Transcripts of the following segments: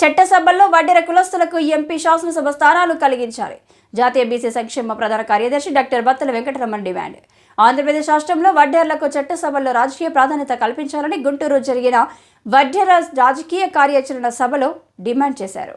చట్టసభల్లో వడ్డెర కులస్తులకు ఎంపీ శాసనసభ స్థానాలు కలిగించాలి. జాతీయ బీసీ సంక్షేమ ప్రధాన కార్యదర్శి డాక్టర్ బత్తల వెంకటరమణ డిమాండ్. ఆంధ్రప్రదేశ్ రాష్ట్రంలో వడ్డెర్లకు చట్టసభల్లో రాజకీయ ప్రాధాన్యత కల్పించాలని గుంటూరు జరిగిన వడ్డెర రాజకీయ కార్యాచరణ సభలో డిమాండ్ చేశారు.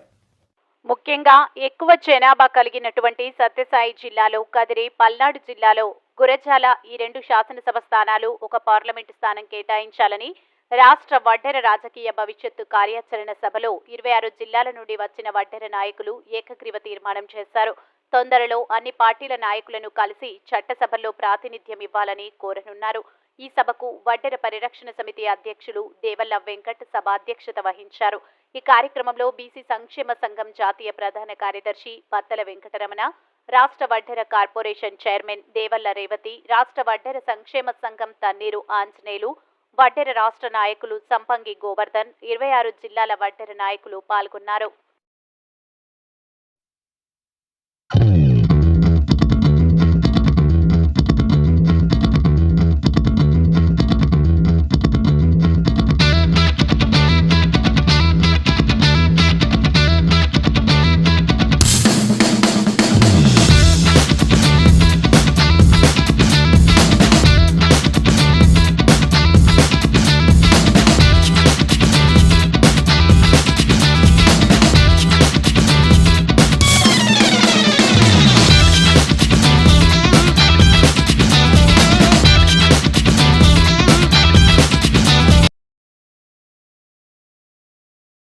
ముఖ్యంగా ఎక్కువ జనాభా కలిగినటువంటి సత్యసాయి జిల్లాలో, కదిరి, పల్నాడు జిల్లాలో గురజాల ఈ 2 శాసనసభ స్థానాలు, ఒక పార్లమెంటు స్థానం కేటాయించాలని రాష్ట్ర వడ్డెర రాజకీయ భవిష్యత్తు కార్యాచరణ సభలో 26 జిల్లాల నుండి వచ్చిన వడ్డెర నాయకులు ఏకగ్రీవ తీర్మానం చేశారు. తొందరలో అన్ని పార్టీల నాయకులను కలిసి చట్టసభల్లో ప్రాతినిధ్యం ఇవ్వాలని కోరనున్నారు. ఈ సభకు వడ్డెర పరిరక్షణ సమితి అధ్యక్షులు దేవల్ల వెంకట్ సభాధ్యక్షత వహించారు. ఈ కార్యక్రమంలో బీసీ సంక్షేమ సంఘం జాతీయ ప్రధాన కార్యదర్శి బత్తల వెంకటరమణ, రాష్ట్ర వడ్డెర కార్పొరేషన్ చైర్మన్ దేవల్ల రేవతి, రాష్ట్ర వడ్డెర సంక్షేమ సంఘం తన్నీరు ఆంజనేయులు, వడ్డెర రాష్ట్ర నాయకులు సంపంగి గోవర్ధన్, 26 జిల్లాల వడ్డెర నాయకులు పాల్గొన్నారు.